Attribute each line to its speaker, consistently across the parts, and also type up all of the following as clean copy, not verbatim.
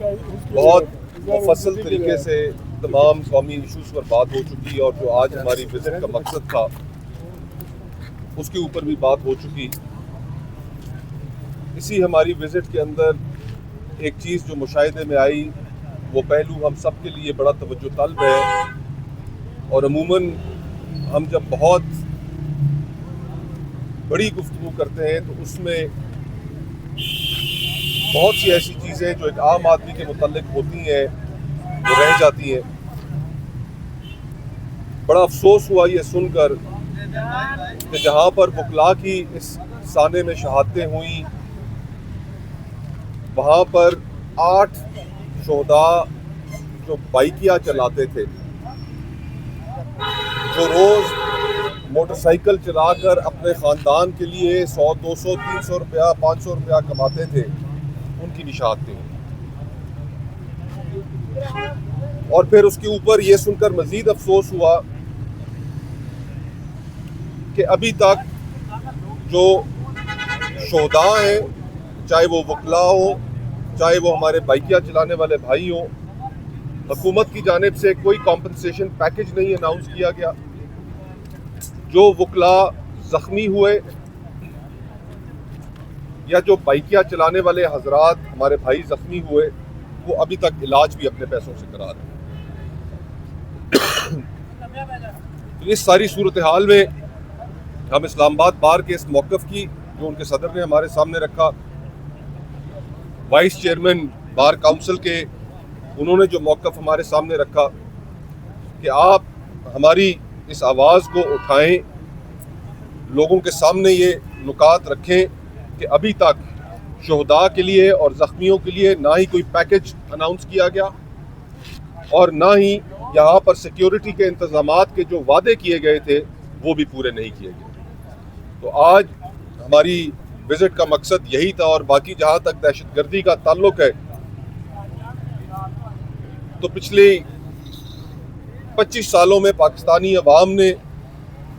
Speaker 1: بہت مفصل طریقے سے تمام قومی ایشوز پر بات ہو چکی اور جو آج ہماری وزٹ کا مقصد تھا اس کے اوپر بھی بات ہو چکی. اسی ہماری وزٹ کے اندر ایک چیز جو مشاہدے میں آئی وہ پہلو ہم سب کے لیے بڑا توجہ طلب ہے. اور عموماً ہم جب بہت بڑی گفتگو کرتے ہیں تو اس میں بہت سی ایسی چیزیں جو ایک عام آدمی کے متعلق ہوتی ہیں وہ رہ جاتی ہیں. بڑا افسوس ہوا یہ سن کر کہ جہاں پر وکلاء کی اس سانے میں شہادتیں ہوئیں وہاں پر 8 شہداء جو بائکیاں چلاتے تھے، جو روز موٹر سائیکل چلا کر اپنے خاندان کے لیے 100 200 300 روپیہ 500 روپیہ کماتے تھے، ان کی شہادتیں ہوئی. اور پھر اس کے اوپر یہ سن کر مزید افسوس ہوا کہ ابھی تک جو شہداء ہیں، چاہے وہ وکلاء ہو، چاہے وہ ہمارے بائکیاں چلانے والے بھائی ہوں، حکومت کی جانب سے کوئی کمپنسیشن پیکج نہیں اناؤنس کیا گیا. جو وکلاء زخمی ہوئے یا جو بائکیاں چلانے والے حضرات ہمارے بھائی زخمی ہوئے وہ ابھی تک علاج بھی اپنے پیسوں سے کرا رہے ہیں. اس ساری صورتحال میں ہم اسلام آباد بار کے اس موقف کی جو ان کے صدر نے ہمارے سامنے رکھا، وائس چیئرمین بار کاؤنسل کے انہوں نے جو موقف ہمارے سامنے رکھا کہ آپ ہماری اس آواز کو اٹھائیں، لوگوں کے سامنے یہ نکات رکھیں کہ ابھی تک شہداء کے لیے اور زخمیوں کے لیے نہ ہی کوئی پیکج اناؤنس کیا گیا اور نہ ہی یہاں پر سیکیورٹی کے انتظامات کے جو وعدے کیے گئے تھے وہ بھی پورے نہیں کیے گئے. تو آج ہماری وزٹ کا مقصد یہی تھا. اور باقی جہاں تک دہشت گردی کا تعلق ہے تو پچھلے 25 سالوں میں پاکستانی عوام نے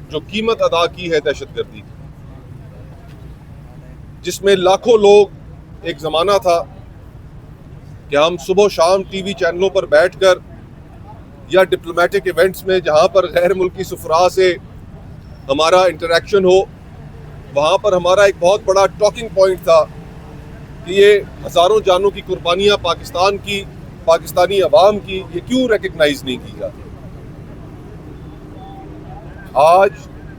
Speaker 1: جو قیمت ادا کی ہے دہشت گردی کی، جس میں لاکھوں لوگ، ایک زمانہ تھا کہ ہم صبح و شام ٹی وی چینلوں پر بیٹھ کر یا ڈپلومیٹک ایونٹس میں جہاں پر غیر ملکی سفراء سے ہمارا انٹریکشن ہو وہاں پر ہمارا ایک بہت بڑا ٹاکنگ پوائنٹ تھا کہ یہ ہزاروں جانوں کی قربانیاں پاکستان کی، پاکستانی عوام کی، یہ کیوں ریکگنائز نہیں کی جاتی. آج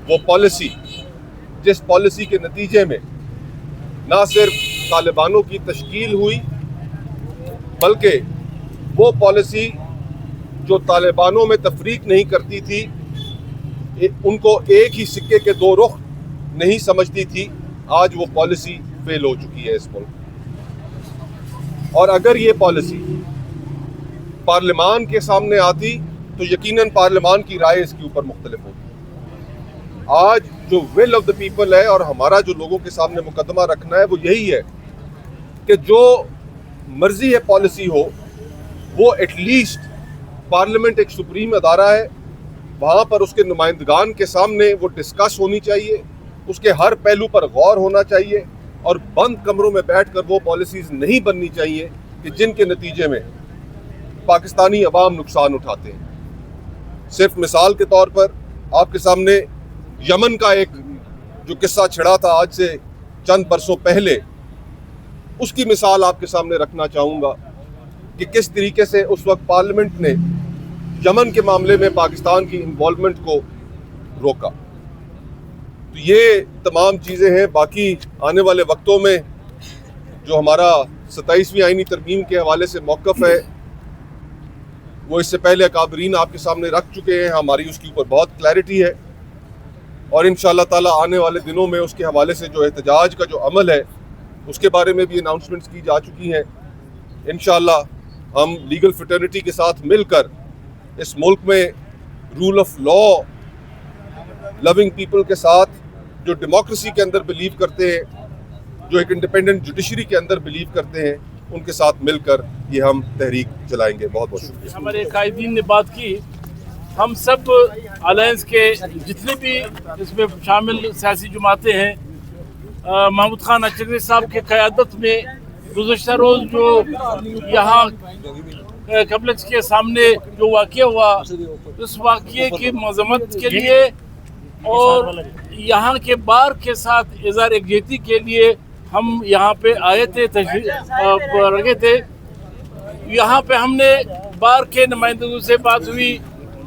Speaker 1: وہ پالیسی، جس پالیسی کے نتیجے میں نہ صرف طالبانوں کی تشکیل ہوئی بلکہ وہ پالیسی جو طالبانوں میں تفریق نہیں کرتی تھی، ان کو ایک ہی سکے کے دو رخ نہیں سمجھتی تھی، آج وہ پالیسی فیل ہو چکی ہے اس ملک. اور اگر یہ پالیسی پارلیمان کے سامنے آتی تو یقیناً پارلیمان کی رائے اس کے اوپر مختلف ہوتی. آج جو ول آف دا پیپل ہے اور ہمارا جو لوگوں کے سامنے مقدمہ رکھنا ہے وہ یہی ہے کہ جو مرضی ہے پالیسی ہو وہ ایٹ لیسٹ پارلیمنٹ ایک سپریم ادارہ ہے، وہاں پر اس کے نمائندگان کے سامنے وہ ڈسکس ہونی چاہیے، اس کے ہر پہلو پر غور ہونا چاہیے اور بند کمروں میں بیٹھ کر وہ پالیسیز نہیں بننی چاہیے کہ جن کے نتیجے میں پاکستانی عوام نقصان اٹھاتے ہیں. صرف مثال کے طور پر آپ کے سامنے یمن کا ایک جو قصہ چھڑا تھا آج سے چند برسوں پہلے، اس کی مثال آپ کے سامنے رکھنا چاہوں گا کہ کس طریقے سے اس وقت پارلیمنٹ نے یمن کے معاملے میں پاکستان کی انوالومنٹ کو روکا. تو یہ تمام چیزیں ہیں. باقی آنے والے وقتوں میں جو ہمارا 27ویں آئینی ترمیم کے حوالے سے موقف ہے وہ اس سے پہلے اکابرین آپ کے سامنے رکھ چکے ہیں، ہماری اس کے اوپر بہت کلیئرٹی ہے اور انشاءاللہ تعالی آنے والے دنوں میں اس کے حوالے سے جو احتجاج کا جو عمل ہے اس کے بارے میں بھی اناؤنسمنٹس کی جا چکی ہیں. انشاءاللہ ہم لیگل فٹرنٹی کے ساتھ مل کر اس ملک میں rule of law, living people کے ساتھ، جو ڈیموکریسی کے اندر بلیو کرتے ہیں، جو ایک انڈیپینڈنٹ جوڈیشری کے اندر بلیو کرتے ہیں، ان کے ساتھ مل کر یہ ہم تحریک چلائیں گے. بہت بہت شکریہ.
Speaker 2: ہمارے قائدین نے بات کی، ہم سب الائنس کے جتنے بھی اس میں شامل سیاسی جماعتیں ہیں، محمود خان اچکری صاحب کی قیادت میں गुज़श्ता रोज़ जो यहाँ कम्प्लेक्स के सामने जो वाक़या हुआ, उस वाक़ये की मज़म्मत के लिए और यहाँ के बार के साथ इज़हार यकजहती के लिए हम यहाँ पे आए थे, तशरीफ़ रखे थे। यहाँ पे हमने बार के नुमाइंदों से बात हुई,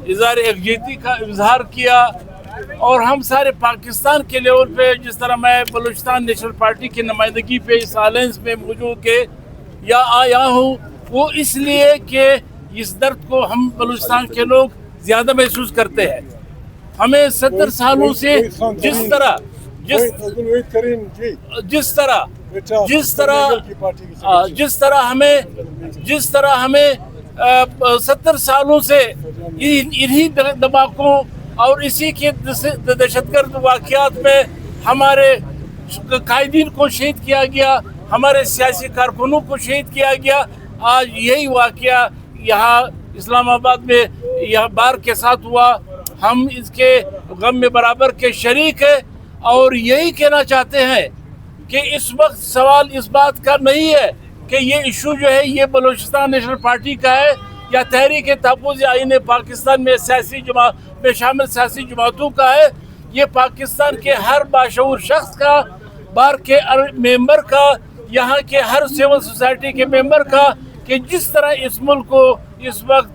Speaker 2: इज़हार यकजहती का इजहार किया और हम सारे पाकिस्तान के लेवल पे, जिस तरह मैं बलूचिस्तान नेशनल पार्टी की नुमाइंदगी पे इस अलायंस में मौजूद के या आया हूँ, वो इसलिए कि इस दर्द को हम बलूचिस्तान के लोग ज़्यादा महसूस करते हैं। हमें 70 सालों से जिस तरह हमें 70 सालों से इन्हीं दबाकों और इसी के दहशतगर्द वाक़यात में हमारे कायदीन को शहीद किया गया, हमारे सियासी कारकुनों को शहीद किया गया। आज यही वाक़या यहाँ इस्लामाबाद में यह बार के साथ हुआ। हम इसके गम में बराबर के शरीक हैं और यही कहना चाहते हैं कि इस वक्त सवाल इस बात का नहीं है कि ये इशू जो है ये बलूचिस्तान नेशनल पार्टी का है या तहरीक तहफ़्फ़ुज़ आईन पाकिस्तान में सियासी जमात में शामिल सियासी जमातों का है। ये पाकिस्तान के हर बाशऊर शख्स का, बार के मेंबर का, यहाँ के हर सिविल सोसाइटी के मेंबर का, कि जिस तरह इस मुल्क को इस वक्त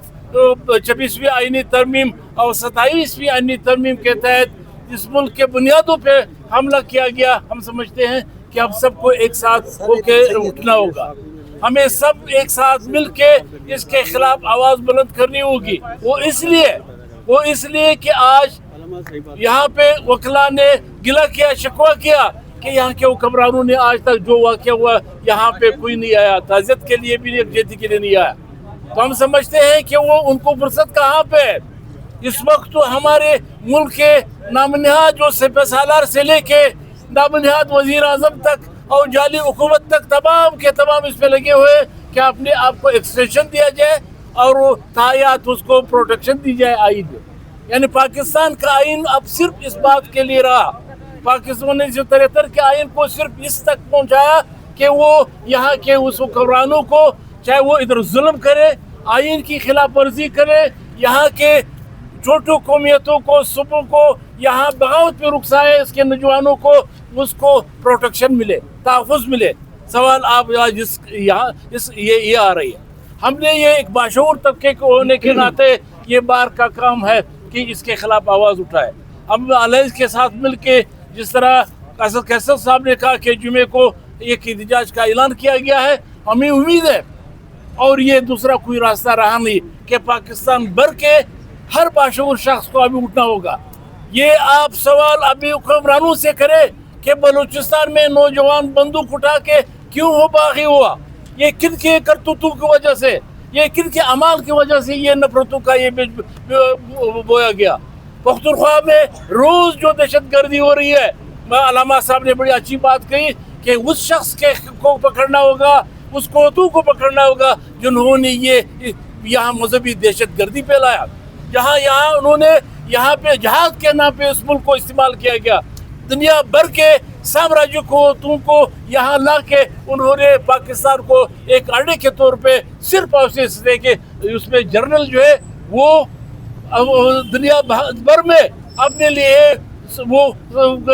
Speaker 2: 26वीं आईनी तरमीम और 27वीं आईनी तरमीम के तहत इस मुल्क के बुनियादों पे हमला किया गया, हम समझते हैं कि हम सबको एक साथ होकर उठना होगा। हमें सब एक साथ मिलके इसके खिलाफ आवाज़ बुलंद करनी होगी। वो इसलिए कि आज यहाँ पे वकला ने गिला किया, शिकवा किया कि यहाँ के हुक्मरानों ने आज तक जो वाक़या हुआ यहाँ पे कोई नहीं आया, ताज़ियत के लिए भी, यकजहती के लिए नहीं आया। तो हम समझते हैं कि वो उनको फुर्सत कहाँ पे है। इस वक्त तो हमारे मुल्क के नामनिहाद जो सिपहसालार से लेके नामनिहाद वज़ीर आज़म तक और जाली हुकूमत तक तमाम के तमाम इस पे लगे हुए कि अपने आप को एक्सटेंशन दिया जाए और तायात उसको प्रोटेक्शन दी जाए आइन में। यानी पाकिस्तान का आइन अब सिर्फ इस बात के लिए रहा, पाकिस्तान ने 1973 के आइन को सिर्फ इस तक पहुँचाया कि वो यहाँ के उस हुक्मरानों को, चाहे वो इधर जुल्म करे, आइन की खिलाफ वर्जी करे, यहाँ के छोटू कौमियतों को, सूबों को यहाँ बगावत पे रुखसाए, इसके नौजवानों को उसको प्रोटेक्शन मिले, तहफ़्फ़ुज़ मिले। सवाल आप यहाँ ये आ रही है। हमने ये एक बाशऊर तबके को होने के नाते ये बार का काम है कि इसके खिलाफ आवाज़ उठाए। हम अलायंस के साथ मिल के, जिस तरह कैसर साहब ने कहा कि जुमे को एक एहतजाज का ऐलान किया गया है, हमें उम्मीद है और ये दूसरा कोई रास्ता रहा नहीं कि पाकिस्तान भर के हर बाशऊर शख्स को अभी उठना होगा। ये आप सवाल अभी हुक्मरानों से करें कि बलूचिस्तान में नौजवान बंदूक उठा के क्यों हो बागी हुआ, ये किन के करतूतों की वजह से, ये किन के अमाल की वजह से ये नफरतों का ये बोया गया। पख्तूनख्वा में रोज़ जो दहशत गर्दी हो रही है, अलामा साहब ने बड़ी अच्छी बात कही कि उस शख्स को पकड़ना होगा, उस कोतू को पकड़ना होगा जिन्होंने ये यहाँ मजहबी दहशत गर्दी फैलाया, जहाँ उन्होंने यहाँ पे जहाज के नाम पे इस मुल्क को इस्तेमाल किया गया। दुनिया भर के साम्राज्य को तुमको यहाँ ला के उन्होंने पाकिस्तान को एक अड्डे के तौर पे सिर्फ इसलिए कि उसमें जर्नल जो है वो दुनिया भर में अपने लिए वो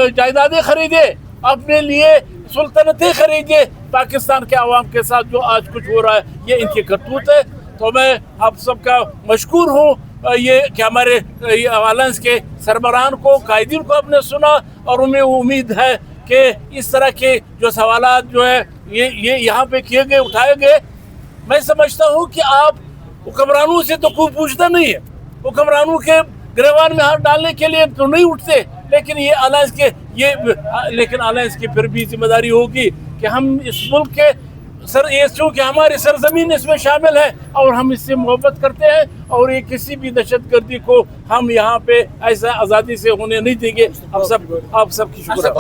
Speaker 2: जायदादें खरीदे, अपने लिए सुल्तनतें खरीदे। पाकिस्तान के आवाम के साथ जो आज कुछ हो रहा है ये इनकी करतूत है। तो मैं आप सबका मशकूर हूँ ये कि हमारे अलायंस के सरबराहान को, कायदीन को आपने सुना और उन्हें उम्मीद है कि इस तरह के जो सवालात जो है ये यहाँ पे किए गए, उठाए गए। मैं समझता हूँ कि आप हुक्मरानों से तो कोई पूछता नहीं है, हुक्मरानों के गिरबान में हाथ डालने के लिए तो नहीं उठते, लेकिन ये अलायंस की फिर भी जिम्मेदारी होगी कि हम इस मुल्क के चूँकि हमारी सरजमीन इसमें शामिल है और हम इससे मोहब्बत करते हैं और ये किसी भी दहशतगर्दी को हम यहाँ पे ऐसा आज़ादी से होने नहीं देंगे। आप सब की शुक्रिया।